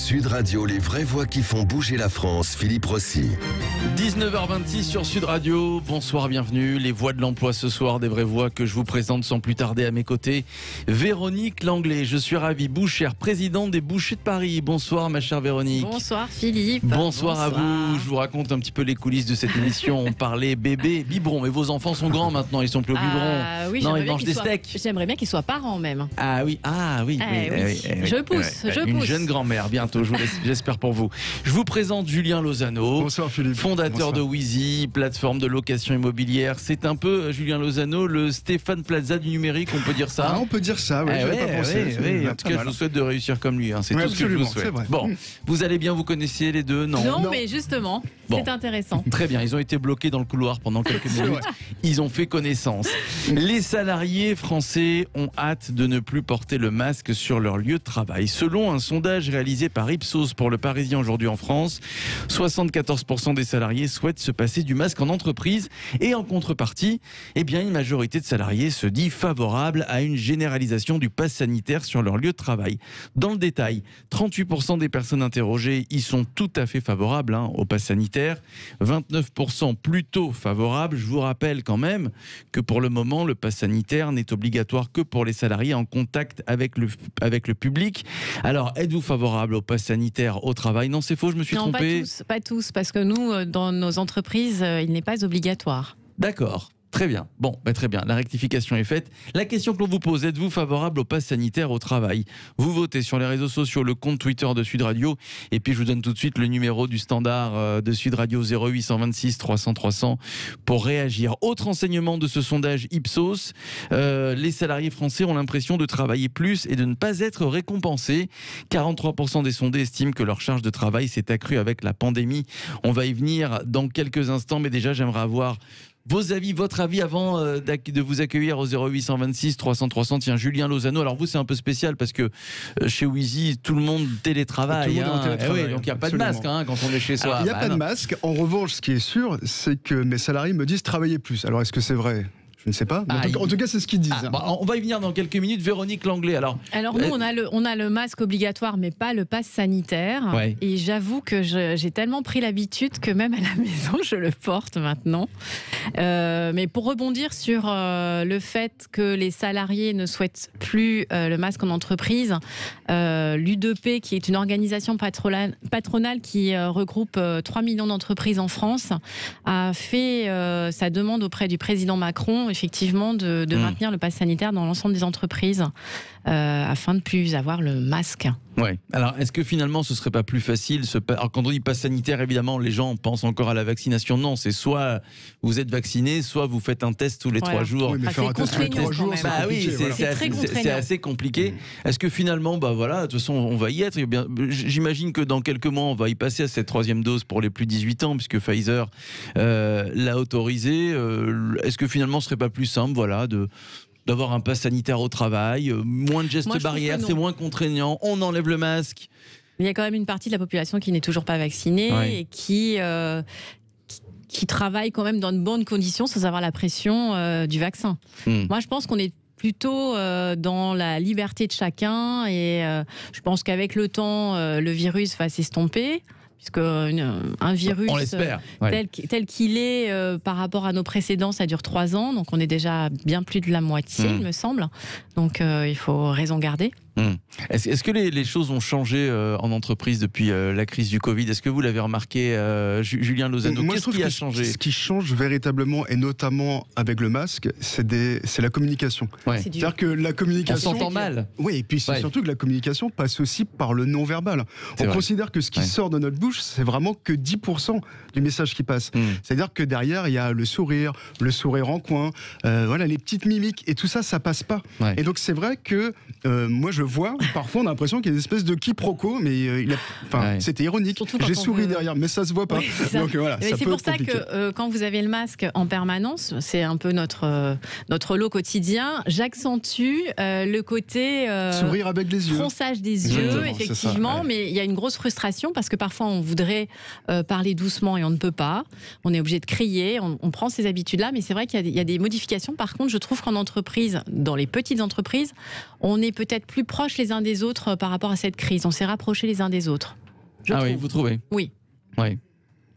Sud Radio, les vraies voix qui font bouger la France, Philippe Rossi. 19h26 sur Sud Radio, bonsoir, bienvenue. Les voix de l'emploi ce soir, des vraies voix que je vous présente sans plus tarder à mes côtés. Véronique Langlais, je suis ravi, bouchère, présidente des Bouchers de Paris. Bonsoir ma chère Véronique. Bonsoir Philippe. Bonsoir à vous, je vous raconte un petit peu les coulisses de cette émission. On parlait bébé, biberon, mais vos enfants sont grands maintenant, ils sont plus au biberon. Oui, non, ils mangent des steaks. J'aimerais bien qu'ils soient parents même. Ah oui. Je pousse. Une jeune grand-mère bientôt, j'espère pour vous. Je vous présente Julien Lozano. Bonsoir Philippe. Fondateur de Wheezy, plateforme de location immobilière. C'est un peu, Julien Lozano, le Stéphane Plaza du numérique, on peut dire ça. On peut dire ça, oui, j'avais pas pensé. En tout cas, je vous souhaite de réussir comme lui. C'est tout ce que je vous souhaite. Bon, vous allez bien, vous connaissez les deux? Non, mais justement, c'est intéressant. Très bien, ils ont été bloqués dans le couloir pendant quelques minutes. Ils ont fait connaissance. Les salariés français ont hâte de ne plus porter le masque sur leur lieu de travail. Selon un sondage réalisé par Ipsos pour le Parisien aujourd'hui en France, 74% des salariés souhaitent se passer du masque en entreprise et en contrepartie, une majorité de salariés se dit favorable à une généralisation du pass sanitaire sur leur lieu de travail. Dans le détail, 38% des personnes interrogées y sont tout à fait favorables au pass sanitaire, 29% plutôt favorables. Je vous rappelle quand même que pour le moment, le pass sanitaire n'est obligatoire que pour les salariés en contact avec le public. Alors, êtes-vous favorable au pass sanitaire au travail? Non, c'est faux, je me suis trompé. Non, pas tous, parce que nous, dans nos entreprises, il n'est pas obligatoire. D'accord. Très bien. Très bien. La rectification est faite. La question que l'on vous pose, êtes-vous favorable au pass sanitaire au travail? Vous votez sur les réseaux sociaux, le compte Twitter de Sud Radio. Et puis, je vous donne tout de suite le numéro du standard de Sud Radio 0826 300 300 pour réagir. Autre renseignement de ce sondage Ipsos, les salariés français ont l'impression de travailler plus et de ne pas être récompensés. 43% des sondés estiment que leur charge de travail s'est accrue avec la pandémie. On va y venir dans quelques instants, mais déjà, j'aimerais avoir votre avis avant de vous accueillir au 0826 300 300. Tiens, Julien Lozano. Alors vous, c'est un peu spécial parce que chez Wheezy, tout le monde télétravaille. Donc il n'y a pas de masque quand on est chez soi. Il n'y a pas de masque. En revanche, ce qui est sûr, c'est que mes salariés me disent travailler plus. Alors est-ce que c'est vrai ? Je ne sais pas. En tout cas, c'est ce qu'ils disent. On va y venir dans quelques minutes. Véronique Langlais. Alors nous, on a le masque obligatoire, mais pas le pass sanitaire. Ouais. Et j'avoue que j'ai tellement pris l'habitude que même à la maison, je le porte maintenant. Mais pour rebondir sur le fait que les salariés ne souhaitent plus le masque en entreprise, l'U2P, qui est une organisation patronale qui regroupe 3 millions d'entreprises en France, a fait sa demande auprès du président Macron, effectivement, de maintenir le pass sanitaire dans l'ensemble des entreprises afin de ne plus avoir le masque. Ouais. Alors, est-ce que finalement, ce serait pas plus facile Alors, quand on dit pass sanitaire, évidemment, les gens pensent encore à la vaccination. Non, c'est soit vous êtes vacciné, soit vous faites un test tous les 3 jours. Oui, mais faire un test tous les 3 jours, c'est assez compliqué. Est-ce que finalement, de toute façon, on va y être. J'imagine que dans quelques mois, on va y passer à cette 3e dose pour les plus de 18 ans, puisque Pfizer l'a autorisé. Est-ce que finalement, ce serait pas plus simple, d'avoir un pass sanitaire au travail, moins de gestes barrières, c'est moins contraignant, on enlève le masque. Il y a quand même une partie de la population qui n'est toujours pas vaccinée et qui travaille quand même dans de bonnes conditions sans avoir la pression du vaccin. Moi, je pense qu'on est plutôt dans la liberté de chacun et je pense qu'avec le temps, le virus va s'estomper. Puisque un virus tel qu'il est par rapport à nos précédents, ça dure 3 ans, donc on est déjà bien plus de la moitié, il me semble. Donc il faut raison garder. Est-ce que les choses ont changé en entreprise depuis la crise du Covid? Est-ce que vous l'avez remarqué, Julien Lozano? Qu'est-ce qui a changé? Ce qui change véritablement, et notamment avec le masque, c'est la communication. C'est-à-dire que la communication... On s'entend mal. Oui, et puis c'est surtout que la communication passe aussi par le non-verbal. On considère que ce qui sort de notre bouche, c'est vraiment que 10% du message qui passe. C'est-à-dire que derrière, il y a le sourire en coin, les petites mimiques, et tout ça, ça passe pas. Et donc c'est vrai que moi je vois, parfois on a l'impression qu'il y a une espèce de quiproquo, mais c'était ironique. J'ai souri derrière, mais ça se voit pas. Donc voilà, c'est pour ça que quand vous avez le masque en permanence, c'est un peu notre lot quotidien, j'accentue le côté sourire avec les yeux, fronçage des yeux, effectivement, mais il y a une grosse frustration parce que parfois on voudrait parler doucement et on ne peut pas, on est obligé de crier, on prend ces habitudes-là, mais c'est vrai qu'il y a des modifications. Par contre, je trouve qu'en entreprise, dans les petites entreprises, on est peut-être plus proches les uns des autres par rapport à cette crise. On s'est rapprochés les uns des autres. Oui, vous trouvez? Oui. Oui.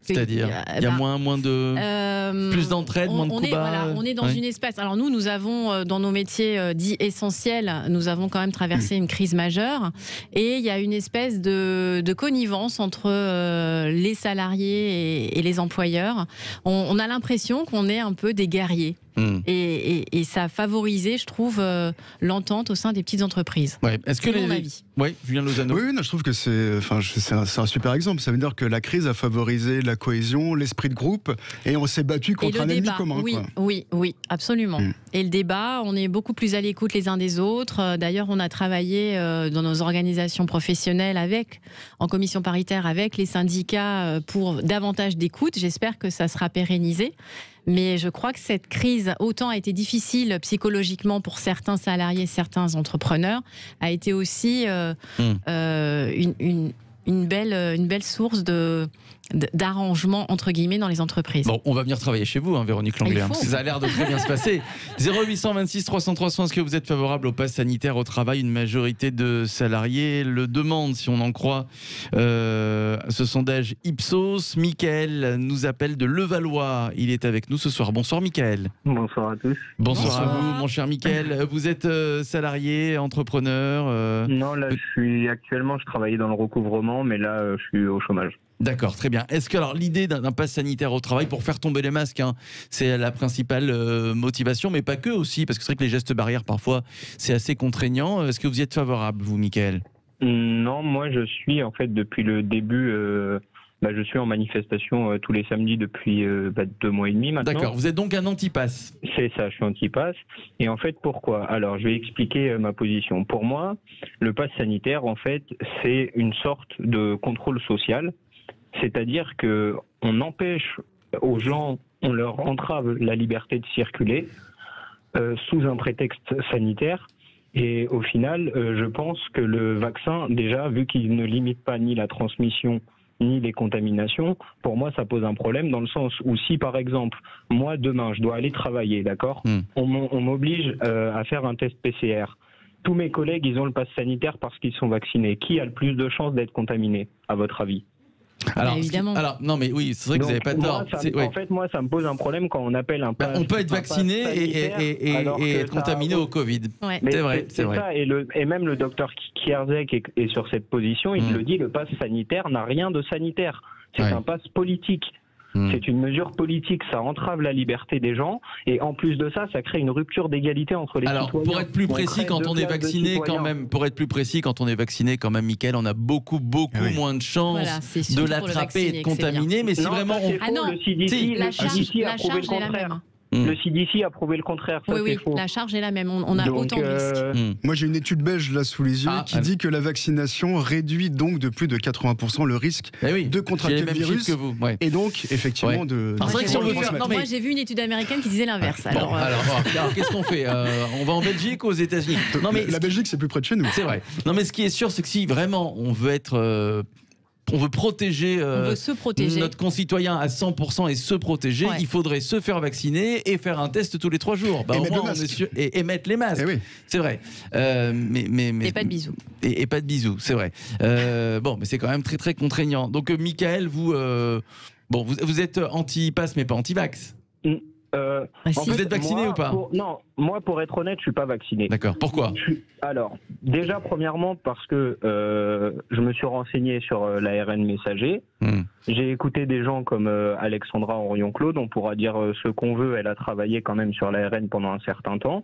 C'est-à-dire, il y a moins de... plus d'entraide, moins de coups bas. Voilà, on est dans une espèce... Alors nous avons, dans nos métiers dits essentiels, nous avons quand même traversé une crise majeure. Et il y a une espèce de connivence entre les salariés et les employeurs. On a l'impression qu'on est un peu des guerriers. Et ça a favorisé, je trouve, l'entente au sein des petites entreprises. Ouais. Est-ce que mon avis. Oui, Julien Lozano. Oui, je trouve que c'est un super exemple. Ça veut dire que la crise a favorisé la cohésion, l'esprit de groupe, et on s'est battu contre un ennemi commun. Oui, absolument. Et le débat, on est beaucoup plus à l'écoute les uns des autres. D'ailleurs, on a travaillé dans nos organisations professionnelles en commission paritaire avec les syndicats pour davantage d'écoute. J'espère que ça sera pérennisé. Mais je crois que cette crise, autant a été difficile psychologiquement pour certains salariés, certains entrepreneurs, a été aussi une belle source d'arrangement entre guillemets dans les entreprises. Bon, on va venir travailler chez vous, Véronique Langlais, parce que ça a l'air de très bien se passer. 0826 300 300, est-ce que vous êtes favorable au pass sanitaire au travail? Une majorité de salariés le demande, si on en croit ce sondage Ipsos. Michael nous appelle de Levallois. Il est avec nous ce soir. Bonsoir Michael. Bonsoir à tous. Bonsoir à vous, mon cher Michael. Vous êtes salarié, entrepreneur Non, là, je travaillais dans le recouvrement, mais là, je suis au chômage. D'accord, très bien. Est-ce que alors l'idée d'un pass sanitaire au travail pour faire tomber les masques, c'est la principale motivation, mais pas que aussi, parce que c'est vrai que les gestes barrières parfois c'est assez contraignant. Est-ce que vous y êtes favorable, vous, Michael? Non, moi je suis en fait depuis le début. Je suis en manifestation tous les samedis depuis 2 mois et demi maintenant. D'accord, vous êtes donc un anti-pass. C'est ça, je suis anti-pass. Et en fait, pourquoi? Alors, je vais expliquer ma position. Pour moi, le pass sanitaire, en fait, c'est une sorte de contrôle social. C'est-à-dire qu'on empêche aux gens, on leur entrave la liberté de circuler sous un prétexte sanitaire. Et au final, je pense que le vaccin, déjà, vu qu'il ne limite pas ni la transmission ni les contaminations, pour moi, ça pose un problème dans le sens où si, par exemple, moi, demain, je dois aller travailler, d'accord, on m'oblige à faire un test PCR. Tous mes collègues, ils ont le pass sanitaire parce qu'ils sont vaccinés. Qui a le plus de chances d'être contaminé, à votre avis? Alors, évidemment. Non, mais oui, c'est vrai que vous n'avez pas tort. En fait, moi, ça me pose un problème quand on appelle un pass. On peut être vacciné et être contaminé au Covid. Ouais. C'est vrai, c'est vrai. Ça, et même le docteur Kierzek est sur cette position, il le dit, le pass sanitaire n'a rien de sanitaire. C'est un pass politique. C'est une mesure politique, ça entrave la liberté des gens et en plus de ça, ça crée une rupture d'égalité entre les citoyens. Alors, pour être plus précis, quand on est vacciné quand même, Mickaël, on a beaucoup moins de chances de l'attraper et de contaminer. Mais si vraiment le CDC, la charge est la même. Le CDC a prouvé le contraire. Ça, oui, faux. La charge est la même. On a autant de risques. Moi, j'ai une étude belge là sous les yeux qui dit que la vaccination réduit donc de plus de 80% le risque de contracter le virus. Que vous. Et donc, effectivement, de. C'est vrai que si on veut faire. Moi, j'ai vu une étude américaine qui disait l'inverse. Alors, qu'est-ce qu'on fait? On va en Belgique ou aux États-Unis? La Belgique, c'est plus près de chez nous. C'est vrai. Non, mais ce qui est sûr, c'est que si vraiment on veut être. On veut protéger, notre concitoyen à 100% et se protéger, il faudrait se faire vacciner et faire un test tous les 3 jours. Et mettre les masques. C'est vrai. Et pas de bisous. Et pas de bisous, c'est vrai. Mais c'est quand même très très contraignant. Donc Michaël, vous êtes anti-pass mais pas anti-vax. Vous êtes vacciné ou pas? Non, moi pour être honnête, je suis pas vacciné. D'accord. Pourquoi? Alors, déjà premièrement parce que je me suis renseigné sur l'ARN messager. J'ai écouté des gens comme Alexandra Orion-Claude, on pourra dire ce qu'on veut, elle a travaillé quand même sur l'ARN pendant un certain temps.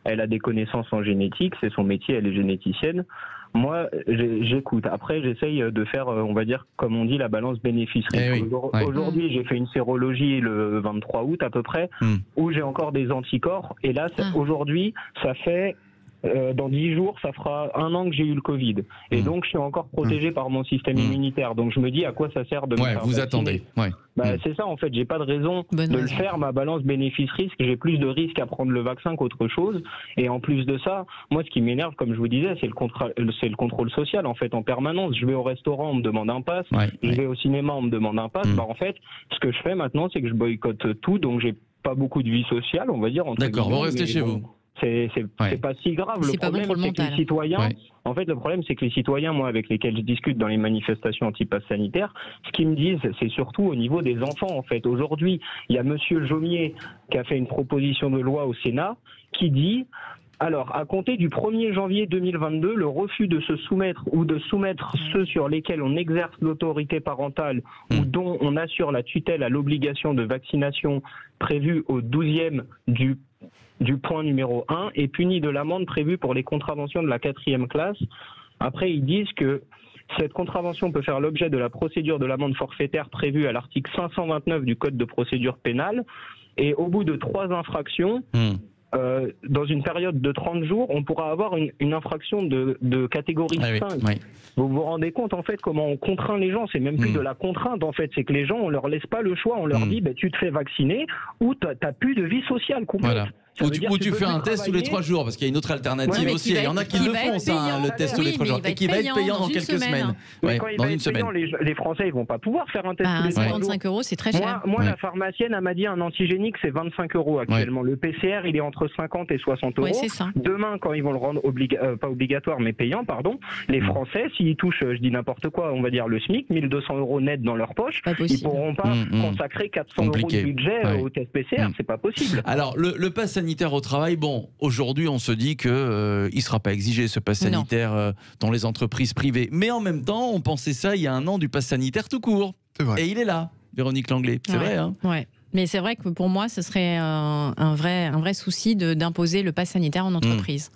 Elle a des connaissances en génétique, c'est son métier, elle est généticienne. Moi, j'écoute. Après, j'essaye de faire, on va dire, comme on dit, la balance bénéfice-risque. Aujourd'hui, j'ai fait une sérologie le 23 août à peu près, où j'ai encore des anticorps. Et là, aujourd'hui, ça fait... dans 10 jours, ça fera 1 an que j'ai eu le Covid. Et donc, je suis encore protégé par mon système immunitaire. Donc, je me dis à quoi ça sert de me faire vous vacciner. attendez. C'est ça, en fait. J'ai pas de raison de le faire. Ma balance bénéfice-risque, j'ai plus de risques à prendre le vaccin qu'autre chose. Et en plus de ça, moi, ce qui m'énerve, comme je vous disais, c'est le contrôle social, en fait, en permanence. Je vais au restaurant, on me demande un pass. Je vais au cinéma, on me demande un pass. En fait, ce que je fais maintenant, c'est que je boycotte tout. Donc, j'ai pas beaucoup de vie sociale, on va dire. D'accord, vous restez chez vous. C'est pas si grave. C'est Le pas bon problème, pour le c'est que les mental. citoyens, en fait, le problème, c'est que les citoyens, moi, avec lesquels je discute dans les manifestations anti-pass sanitaire, ce qu'ils me disent, c'est surtout au niveau des enfants, en fait. Aujourd'hui, il y a monsieur Jomier qui a fait une proposition de loi au Sénat qui dit... Alors, à compter du 1er janvier 2022, le refus de se soumettre ou de soumettre ceux sur lesquels on exerce l'autorité parentale ou dont on assure la tutelle à l'obligation de vaccination prévue au 12e du point numéro 1 est puni de l'amende prévue pour les contraventions de la 4e classe. Après, ils disent que cette contravention peut faire l'objet de la procédure de l'amende forfaitaire prévue à l'article 529 du Code de procédure pénale. Et au bout de 3 infractions... dans une période de 30 jours, on pourra avoir une infraction de catégorie 5. Oui. Vous vous rendez compte, en fait, comment on contraint les gens? C'est même plus de la contrainte, en fait. C'est que les gens, on leur laisse pas le choix. On leur dit, tu te fais vacciner ou t'as plus de vie sociale complète. Voilà. Ou tu fais un test tous les 3 jours, parce qu'il y a une autre alternative aussi. Il y en a qui le font, ça, le test tous les 3 jours. Et qui va être payant dans quelques semaines. Mais quand il va être payant, les Français, ils vont pas pouvoir faire un test tous les 3 jours. 55 €, c'est très cher. Moi, la pharmacienne, elle m'a dit un antigénique, c'est 25 € actuellement. Le PCR, il est entre 50 et 60 €. C'est ça. Demain, quand ils vont le rendre pas obligatoire, mais payant, pardon, les Français, s'ils touchent, je dis n'importe quoi, on va dire le SMIC, 1 200 € net dans leur poche, ils pourront pas consacrer 400 € de budget au test PCR. C'est pas possible. Alors, le pass sanitaire au travail, bon, aujourd'hui, on se dit qu'il ne sera pas exigé, ce pass sanitaire, dans les entreprises privées. Mais en même temps, on pensait ça il y a un an du pass sanitaire tout court. Et il est là, Véronique Langlais. C'est vrai, hein? Ouais. Mais c'est vrai que pour moi, ce serait un vrai souci d'imposer le pass sanitaire en entreprise.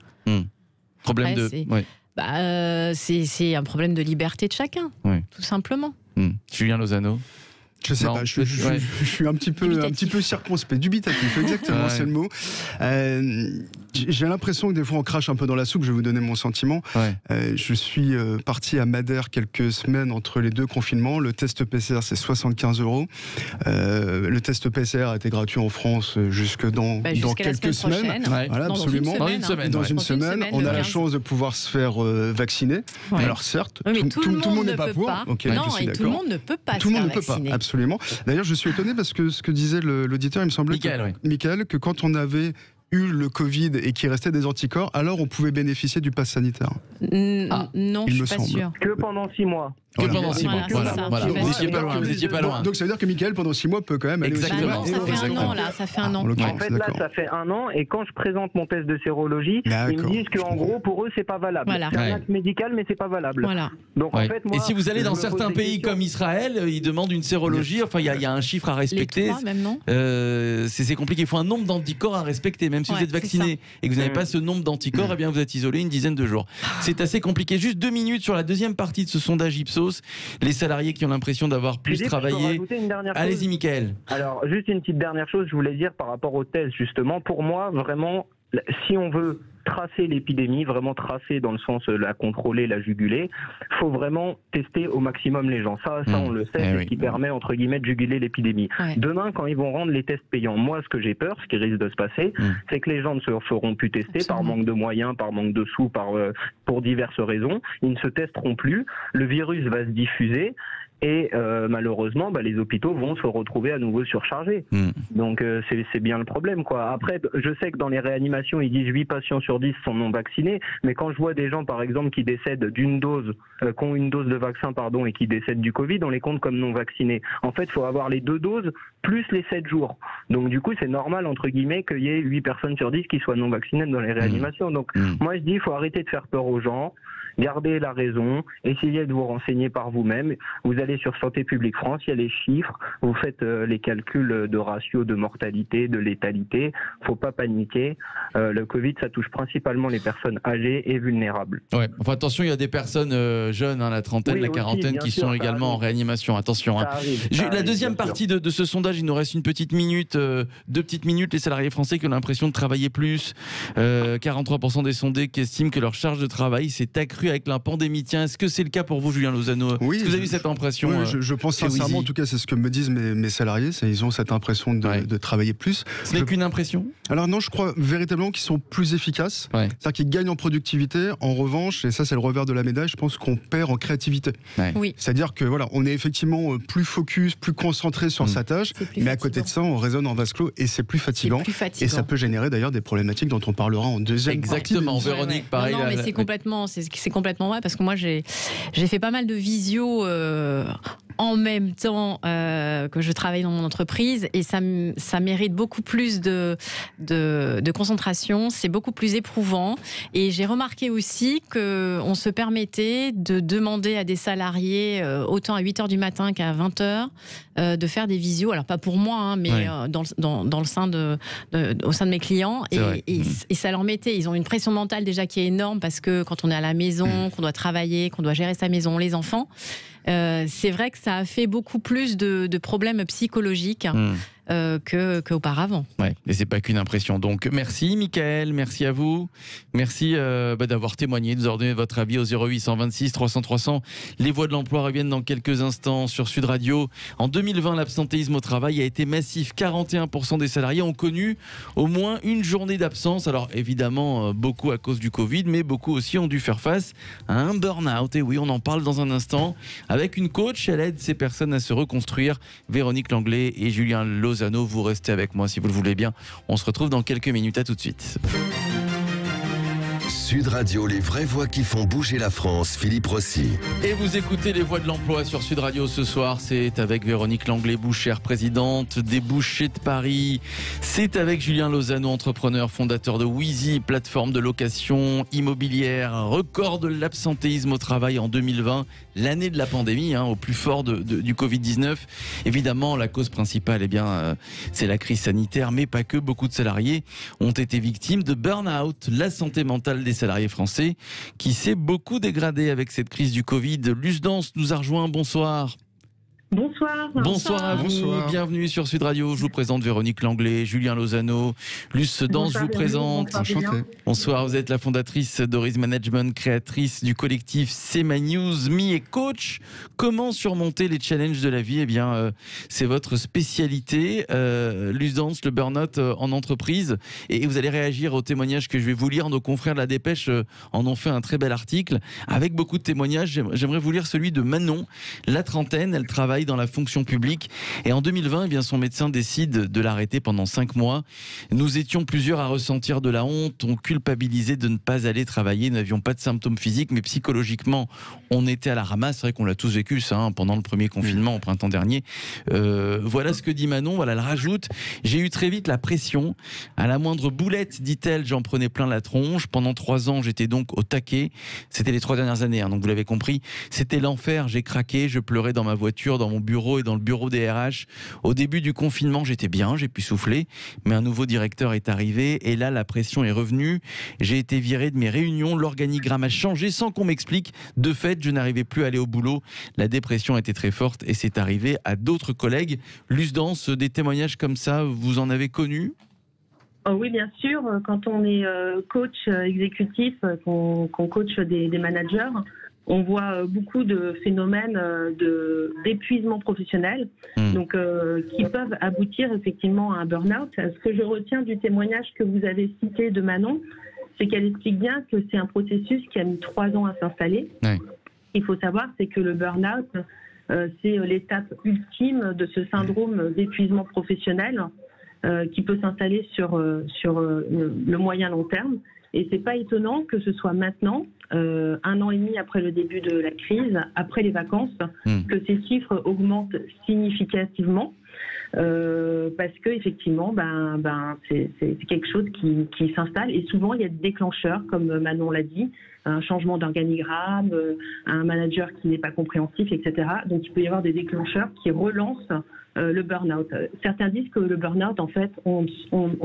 Problème c'est un problème de liberté de chacun, tout simplement. Julien Lozano. Je sais pas, je suis un petit peu circonspect, dubitatif, exactement, c'est le mot. J'ai l'impression que des fois on crache un peu dans la soupe, je vais vous donner mon sentiment. Je suis parti à Madère quelques semaines entre les 2 confinements, le test PCR c'est 75 €. Le test PCR a été gratuit en France jusque dans quelques semaines. Voilà, absolument. Dans une semaine, on a la chance de pouvoir se faire vacciner. Alors certes, tout le monde n'est pas pour. Non, et tout le monde ne peut pas se faire vacciner. Absolument. D'ailleurs, je suis étonné parce que ce que disait l'auditeur, il me semblait, Michael, que quand on avait eu le Covid et qu'il restait des anticorps, alors on pouvait bénéficier du pass sanitaire. Non, je suis pas sûre. Que pendant 6 mois. Que pendant 6 mois. Voilà. Vous étiez pas loin. Donc ça veut dire que Michael, pendant 6 mois, peut quand même aller Exactement. Ça fait un an, là. Ça fait un an. En fait, là, ça fait 1 an. Et quand je présente mon test de sérologie, ils me disent qu'en gros, pour eux, c'est pas valable. C'est un acte médical, mais c'est pas valable. Donc, en fait, moi, et si vous allez dans certains pays comme Israël, ils demandent une sérologie. Enfin, il y a un chiffre à respecter. Les 3, même, non c'est compliqué. Il faut un nombre d'anticorps à respecter. Même si vous êtes vacciné et que vous n'avez pas ce nombre d'anticorps, eh bien, vous êtes isolé une dizaine de jours. C'est assez compliqué. Juste 2 minutes sur la deuxième partie de ce sondage Ipsos. Les salariés qui ont l'impression d'avoir plus travaillé. Allez-y, Mickaël. Alors, juste une petite dernière chose, je voulais dire par rapport au test, justement. Pour moi, vraiment, si on veut tracer l'épidémie, vraiment tracer dans le sens la contrôler, la juguler, faut vraiment tester au maximum les gens. Ça on le sait, c'est ce qui permet entre guillemets de juguler l'épidémie. Demain, quand ils vont rendre les tests payants, moi ce que j'ai peur, ce qui risque de se passer, c'est que les gens ne se feront plus tester par manque de moyens, par manque de sous, pour diverses raisons. Ils ne se testeront plus, le virus va se diffuser. Et malheureusement, les hôpitaux vont se retrouver à nouveau surchargés. Donc c'est bien le problème, quoi. Après, je sais que dans les réanimations, ils disent 8 patients sur 10 sont non vaccinés, mais quand je vois des gens, par exemple, qui décèdent d'une dose, qui ont une dose de vaccin, et qui décèdent du Covid, on les compte comme non vaccinés. En fait, il faut avoir les 2 doses plus les 7 jours. Donc du coup, c'est normal, entre guillemets, qu'il y ait 8 personnes sur 10 qui soient non vaccinées dans les réanimations. Donc moi, je dis, il faut arrêter de faire peur aux gens. Gardez la raison, essayez de vous renseigner par vous-même. Vous allez sur Santé publique France, il y a les chiffres, vous faites les calculs de ratio de mortalité, de létalité. Faut pas paniquer. Le Covid, ça touche principalement les personnes âgées et vulnérables. Ouais. Enfin, attention, il y a des personnes jeunes, la trentaine, la quarantaine, qui sont également en réanimation. Attention. La deuxième partie de ce sondage, il nous reste une petite minute, 2 petites minutes. Les salariés français qui ont l'impression de travailler plus. 43% des sondés qui estiment que leur charge de travail s'est accrue accru avec la pandémie. Tiens, est-ce que c'est le cas pour vous, Julien Lozano? Oui, est-ce que vous avez eu cette impression? Oui, je pense sincèrement, en tout cas, c'est ce que me disent mes salariés. Ils ont cette impression de travailler plus. Ce n'est qu'une impression? Alors non, je crois véritablement qu'ils sont plus efficaces. C'est-à-dire qu'ils gagnent en productivité. En revanche, et ça c'est le revers de la médaille, je pense qu'on perd en créativité. Oui. C'est-à-dire que voilà, on est effectivement plus focus, plus concentré sur sa tâche, mais à côté de ça, on raisonne en vase clos et c'est plus fatigant. Et ça peut générer d'ailleurs des problématiques dont on parlera en deuxième partie. Exactement, Véronique, pareil. Non, mais c'est complètement vrai parce que moi j'ai fait pas mal de visio en même temps que je travaille dans mon entreprise et ça mérite beaucoup plus de concentration, c'est beaucoup plus éprouvant et j'ai remarqué aussi qu'on se permettait de demander à des salariés autant à 8h du matin qu'à 20h de faire des visios, alors pas pour moi hein, mais dans le sein au sein de mes clients et ça leur mettait, ils ont une pression mentale déjà qui est énorme parce que quand on est à la maison, qu'on doit travailler, qu'on doit gérer sa maison, les enfants, c'est vrai que ça a fait beaucoup plus de problèmes psychologiques qu'auparavant. Ouais, et c'est pas qu'une impression. Donc merci Mickaël, merci à vous, merci d'avoir témoigné, de nous avoir donné votre avis au 0826 300 300. Les voix de l'emploi reviennent dans quelques instants sur Sud Radio. En 2020, l'absentéisme au travail a été massif. 41% des salariés ont connu au moins une journée d'absence. Alors évidemment, beaucoup à cause du Covid, mais beaucoup aussi ont dû faire face à un burn-out. Et oui, on en parle dans un instant avec une coach. Elle aide ces personnes à se reconstruire. Véronique Langlais et Julien Lozano, vous restez avec moi si vous le voulez bien. On se retrouve dans quelques minutes, à tout de suite. Sud Radio, les vraies voix qui font bouger la France, Philippe Rossi. Et vous écoutez les voix de l'emploi sur Sud Radio ce soir. C'est avec Véronique Langlais-Bouchère, présidente des Bouchers de Paris. C'est avec Julien Lozano, entrepreneur, fondateur de Wheezy, plateforme de location immobilière. Record de l'absentéisme au travail en 2020, l'année de la pandémie, au plus fort du Covid-19. Évidemment, la cause principale, c'est la crise sanitaire, mais pas que. Beaucoup de salariés ont été victimes de burn-out. La santé mentale des salariés français qui s'est beaucoup dégradée avec cette crise du Covid. Luce Dance nous a rejoint, bonsoir. Bonsoir. Bonsoir à vous, Bonsoir. Bienvenue sur Sud Radio. Je vous présente Véronique Langlais, Julien Lozano. Luce Dance, je vous présente. Bonsoir, vous êtes la fondatrice d'Oriz Management, créatrice du collectif C'est My News, Me et coach. Comment surmonter les challenges de la vie? C'est votre spécialité. Luce Dance, le burn-out en entreprise. Et vous allez réagir aux témoignages que je vais vous lire. Nos confrères de la Dépêche en ont fait un très bel article avec beaucoup de témoignages. J'aimerais vous lire celui de Manon, la trentaine. Elle travaille dans la fonction publique et en 2020, son médecin décide de l'arrêter pendant 5 mois. Nous étions plusieurs à ressentir de la honte, on culpabilisait de ne pas aller travailler, nous n'avions pas de symptômes physiques, mais psychologiquement, on était à la ramasse. C'est vrai qu'on l'a tous vécu ça pendant le premier confinement au printemps dernier. Voilà ce que dit Manon. Voilà, elle rajoute: j'ai eu très vite la pression. À la moindre boulette, dit-elle, j'en prenais plein la tronche. Pendant 3 ans, j'étais donc au taquet. C'était les 3 dernières années, donc vous l'avez compris. C'était l'enfer, j'ai craqué, je pleurais dans ma voiture, dans mon bureau et dans le bureau des RH. Au début du confinement, j'étais bien, j'ai pu souffler, mais un nouveau directeur est arrivé et là, la pression est revenue. J'ai été viré de mes réunions, l'organigramme a changé sans qu'on m'explique. De fait, je n'arrivais plus à aller au boulot. La dépression était très forte et c'est arrivé à d'autres collègues. Luce Dance, des témoignages comme ça, vous en avez connu? Oui, bien sûr. Quand on est coach exécutif, qu'on coach des managers, on voit beaucoup de phénomènes d'épuisement professionnel, donc qui peuvent aboutir effectivement à un burn-out. Ce que je retiens du témoignage que vous avez cité de Manon, c'est qu'elle explique bien que c'est un processus qui a mis 3 ans à s'installer. Ouais. Il faut savoir, c'est que le burn-out, c'est l'étape ultime de ce syndrome d'épuisement professionnel qui peut s'installer sur le moyen long terme. Et c'est pas étonnant que ce soit maintenant, 1 an et demi après le début de la crise, après les vacances, que ces chiffres augmentent significativement. Parce que effectivement, c'est quelque chose qui s'installe et souvent il y a des déclencheurs, comme Manon l'a dit, un changement d'organigramme, un manager qui n'est pas compréhensif, etc. Donc il peut y avoir des déclencheurs qui relancent le burn-out. Certains disent que le burn-out, en fait, on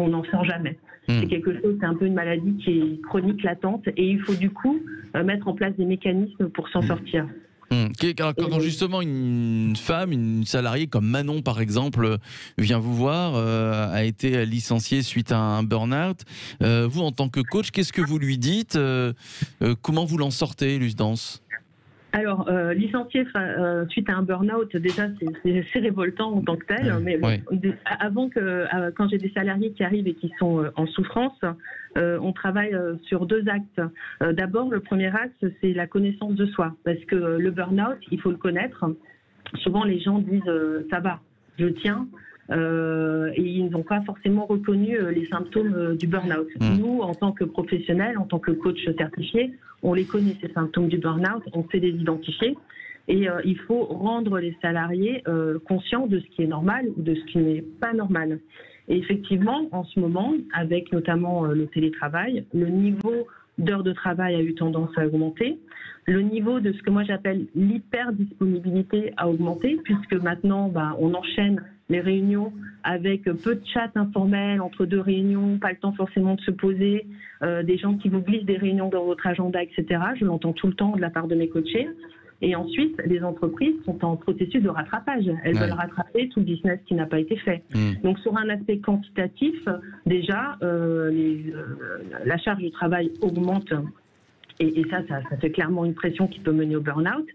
n'en sort jamais. C'est quelque chose, c'est un peu une maladie qui est chronique, latente, et il faut du coup mettre en place des mécanismes pour s'en sortir. Alors, quand justement une femme, une salariée comme Manon par exemple, vient vous voir, a été licenciée suite à un burn-out, vous en tant que coach, qu'est-ce que vous lui dites, comment vous l'en sortez, Luce Dance? Alors, licencié suite à un burn-out, déjà, c'est révoltant en tant que tel. Mais bon, quand j'ai des salariés qui arrivent et qui sont en souffrance, on travaille sur 2 axes. D'abord, le premier axe, c'est la connaissance de soi. Parce que le burn-out, il faut le connaître. Souvent, les gens disent « ça va, je tiens ». Et ils n'ont pas forcément reconnu les symptômes du burn-out. Nous, en tant que professionnels, en tant que coach certifié, on les connaît, ces symptômes du burn-out, on sait les identifier. Et il faut rendre les salariés conscients de ce qui est normal ou de ce qui n'est pas normal. Et effectivement, en ce moment, avec notamment le télétravail, le niveau d'heures de travail a eu tendance à augmenter. Le niveau de ce que moi j'appelle l'hyper-disponibilité a augmenté, puisque maintenant, on enchaîne les réunions avec peu de chat informels entre 2 réunions, pas le temps forcément de se poser, des gens qui vous glissent des réunions dans votre agenda, etc. Je l'entends tout le temps de la part de mes coachés. Et ensuite, les entreprises sont en processus de rattrapage. Elles veulent rattraper tout le business qui n'a pas été fait. Donc, sur un aspect quantitatif, déjà, la charge de travail augmente. Et ça fait clairement une pression qui peut mener au burn-out.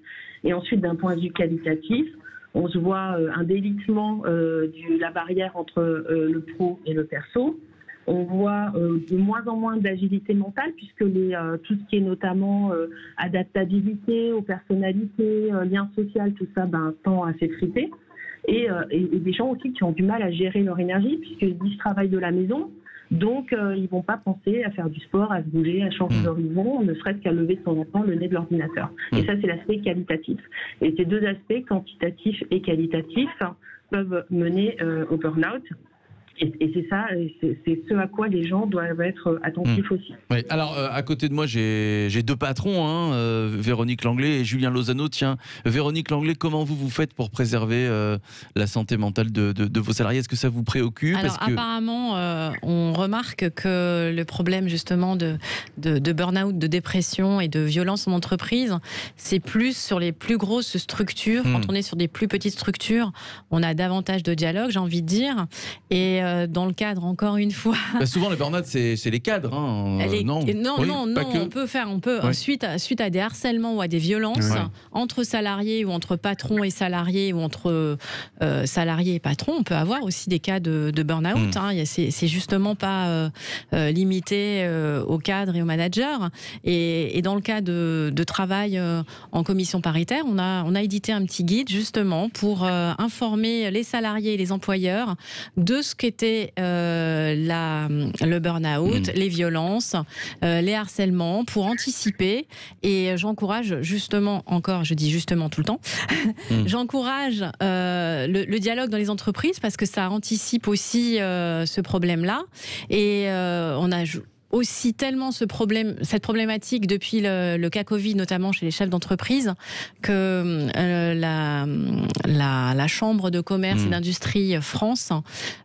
Et ensuite, d'un point de vue qualitatif, on se voit un délitement de la barrière entre le pro et le perso. On voit de moins en moins d'agilité mentale, puisque tout ce qui est notamment adaptabilité aux personnalités, lien social, tout ça tend à s'effriter. Et des gens aussi qui ont du mal à gérer leur énergie, puisqu'ils disent travaillent de la maison. Donc, ils ne vont pas penser à faire du sport, à se bouger, à changer d'horizon, ne serait-ce qu'à lever de temps en temps le nez de l'ordinateur. Et ça, c'est l'aspect qualitatif. Et ces 2 aspects, quantitatifs et qualitatifs, peuvent mener au burn-out. Et c'est ça, c'est ce à quoi les gens doivent être attentifs aussi. Oui. Alors, à côté de moi, j'ai 2 patrons, Véronique Langlais et Julien Lozano. Tiens, Véronique Langlais, comment vous faites pour préserver la santé mentale de vos salariés? Est-ce que ça vous préoccupe? Alors, apparemment, on remarque que le problème justement de burn-out, de dépression et de violence en entreprise, c'est plus sur les plus grosses structures. Quand on est sur des plus petites structures, on a davantage de dialogue, j'ai envie de dire. Et dans le cadre, encore une fois... souvent, le burn-out, c'est les cadres. Non, on peut suite à des harcèlements ou à des violences entre salariés ou entre patrons et salariés ou entre salariés et patrons, on peut avoir aussi des cas de burn-out. C'est justement pas limité aux cadres et aux managers. Et dans le cas de travail en commission paritaire, on a édité un petit guide justement pour informer les salariés et les employeurs de ce qu'était le burn-out, les violences, les harcèlements, pour anticiper. Et j'encourage justement, je dis justement tout le temps, j'encourage le dialogue dans les entreprises parce que ça anticipe aussi ce problème-là. Et on a aussi tellement cette problématique depuis le cas Covid, notamment chez les chefs d'entreprise, que la Chambre de commerce et d'industrie France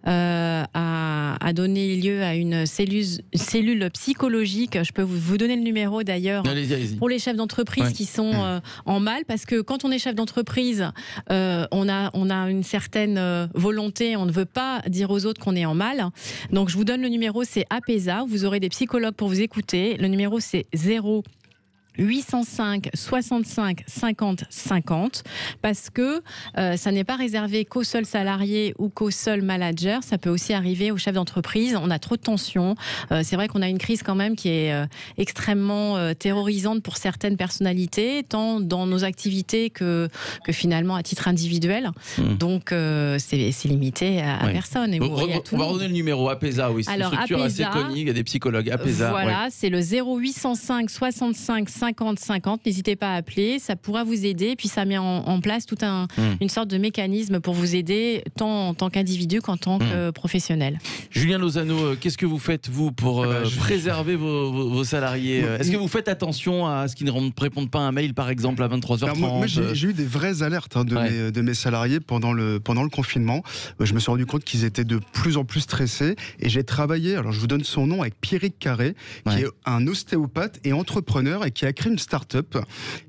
a donné lieu à une cellule psychologique. Je peux vous donner le numéro d'ailleurs. Allez-y. Pour les chefs d'entreprise qui sont en mal, parce que quand on est chef d'entreprise, on a une certaine volonté, on ne veut pas dire aux autres qu'on est en mal. Donc je vous donne le numéro, c'est APESA, vous aurez des psychologues pour vous écouter. Le numéro c'est 0805 65 50 50, parce que ça n'est pas réservé qu'aux seuls salariés ou qu'aux seuls managers, ça peut aussi arriver aux chefs d'entreprise. On a trop de tensions, c'est vrai qu'on a une crise quand même qui est extrêmement terrorisante pour certaines personnalités, tant dans nos activités que finalement à titre individuel. Donc c'est limité à personne. Et on va redonner le numéro APESA, c'est une structure assez connue, il y a des psychologues. APESA, voilà, c'est le 0805 65 50 50. N'hésitez pas à appeler, ça pourra vous aider. Puis ça met en place toute une sorte de mécanisme pour vous aider, tant en tant qu'individu qu'en tant que professionnel. Julien Lozano, qu'est-ce que vous faites, vous, pour préserver vos salariés? Est-ce que vous faites attention à ce qu'ils ne répondent pas à un mail, par exemple, à 23h30? Moi, j'ai eu des vraies alertes de mes salariés pendant le confinement. Je me suis rendu compte qu'ils étaient de plus en plus stressés. Et j'ai travaillé, alors je vous donne son nom, avec Pierrick Carré, qui est un ostéopathe et entrepreneur et qui a a créé une start-up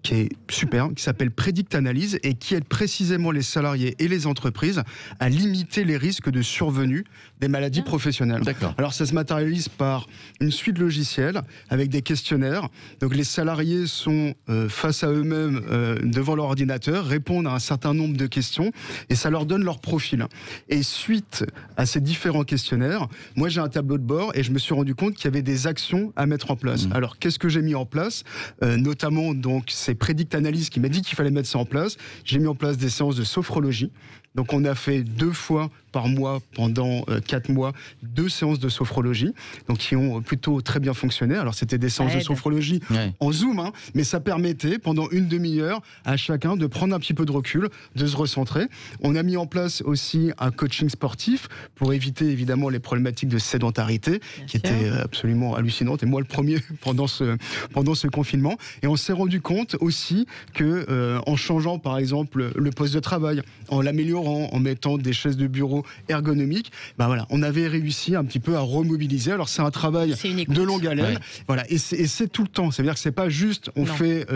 qui est super, qui s'appelle Predict Analyse et qui aide précisément les salariés et les entreprises à limiter les risques de survenue des maladies professionnelles. D'accord. Alors ça se matérialise par une suite logicielle avec des questionnaires. Donc les salariés sont face à eux-mêmes devant leur ordinateur, répondent à un certain nombre de questions et ça leur donne leur profil. Et suite à ces différents questionnaires, moi j'ai un tableau de bord et je me suis rendu compte qu'il y avait des actions à mettre en place. Alors qu'est-ce que j'ai mis en place? Notamment donc c'est Predict Analyse qui m'a dit qu'il fallait mettre ça en place. J'ai mis en place des séances de sophrologie. Donc on a fait 2 fois par mois pendant 4 mois 2 séances de sophrologie, donc qui ont plutôt très bien fonctionné. Alors c'était des séances de sophrologie en Zoom, hein, mais ça permettait pendant une demi-heure à chacun de prendre un petit peu de recul, de se recentrer. On a mis en place aussi un coaching sportif pour éviter évidemment les problématiques de sédentarité qui étaient absolument hallucinantes, et moi le premier pendant ce confinement. Et on s'est rendu compte aussi que en changeant par exemple le poste de travail, en l'améliorant, en mettant des chaises de bureau ergonomiques, ben voilà, on avait réussi un petit peu à remobiliser. Alors c'est un travail de longue haleine, voilà, et c'est tout le temps. C'est-à-dire que c'est pas juste on fait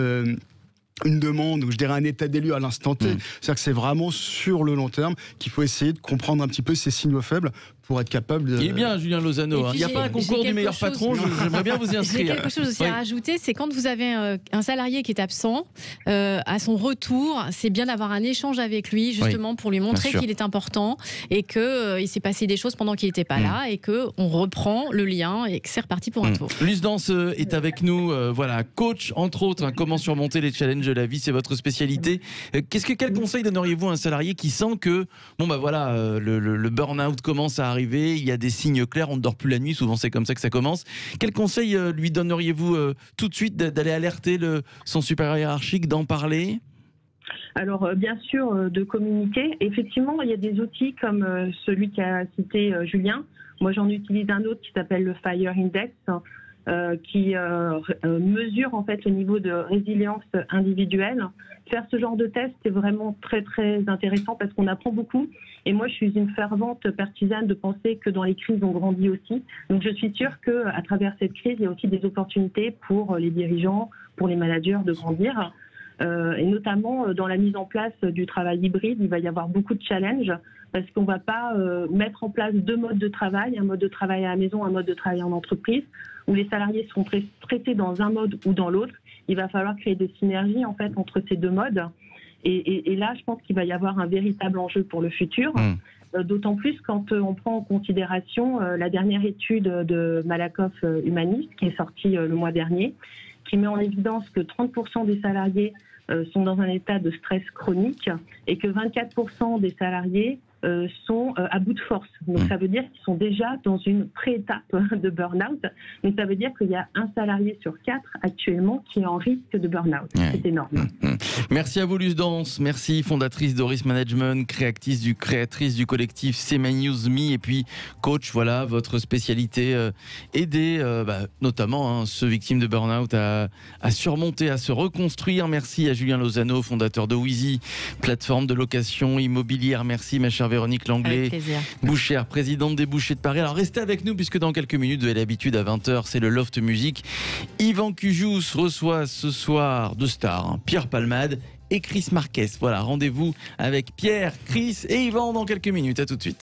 une demande ou je dirais un état des lieux à l'instant T. C'est-à-dire que c'est vraiment sur le long terme qu'il faut essayer de comprendre un petit peu ces signaux faibles pour être capable de... Il est bien, Julien Lozano. Il n'y a pas un concours du meilleur patron, j'aimerais bien vous y inscrire. J'ai quelque chose aussi à rajouter, c'est quand vous avez un salarié qui est absent, à son retour, c'est bien d'avoir un échange avec lui, justement, pour lui montrer qu'il est important et qu'il s'est passé des choses pendant qu'il n'était pas là et qu'on reprend le lien et que c'est reparti pour un tour. Luce Dance est avec nous, voilà, coach, entre autres, hein, comment surmonter les challenges de la vie, c'est votre spécialité. Quel conseil donneriez-vous à un salarié qui sent que, bon bah voilà, le burn-out commence à arriver, il y a des signes clairs, on ne dort plus la nuit, souvent c'est comme ça que ça commence. Quel conseil lui donneriez-vous tout de suite d'aller alerter son supérieur hiérarchique, d'en parler? Alors, bien sûr, de communiquer. Effectivement, il y a des outils comme celui qu'a cité Julien. Moi, j'en utilise un autre qui s'appelle le Fire Index, qui mesure en fait le niveau de résilience individuelle. Faire ce genre de test est vraiment très très intéressant parce qu'on apprend beaucoup. Et moi, je suis une fervente partisane de penser que dans les crises, on grandit aussi. Donc, je suis sûre qu'à travers cette crise, il y a aussi des opportunités pour les dirigeants, pour les managers de grandir. Et notamment dans la mise en place du travail hybride, il va y avoir beaucoup de challenges parce qu'on ne va pas mettre en place 2 modes de travail, un mode de travail à la maison, un mode de travail en entreprise, où les salariés seront traités dans un mode ou dans l'autre. Il va falloir créer des synergies en fait entre ces 2 modes. Et là, je pense qu'il va y avoir un véritable enjeu pour le futur. D'autant plus quand on prend en considération la dernière étude de Malakoff Humanist qui est sortie le mois dernier, qui met en évidence que 30% des salariés sont dans un état de stress chronique et que 24% des salariés sont à bout de force. Donc ça veut dire qu'ils sont déjà dans une pré-étape de burn-out. Donc ça veut dire qu'il y a un salarié sur 4 actuellement qui est en risque de burn-out. C'est énorme. Merci à vous Luce Dance, merci, fondatrice d'Auris Management, créatrice du collectif Semanews Me et puis coach, voilà, votre spécialité, aider notamment ceux victimes de burn-out à surmonter, à se reconstruire. Merci à Julien Lozano, fondateur de Wheezy, plateforme de location immobilière. Merci ma chère Véronique Langlais, bouchère, présidente des bouchers de Paris. Alors restez avec nous puisque dans quelques minutes, vous avez l'habitude à 20h, c'est le Loft Music. Yvan Cujous reçoit ce soir 2 stars, Pierre Palmade et Chris Marquez. Voilà, rendez-vous avec Pierre, Chris et Yvan dans quelques minutes. À tout de suite.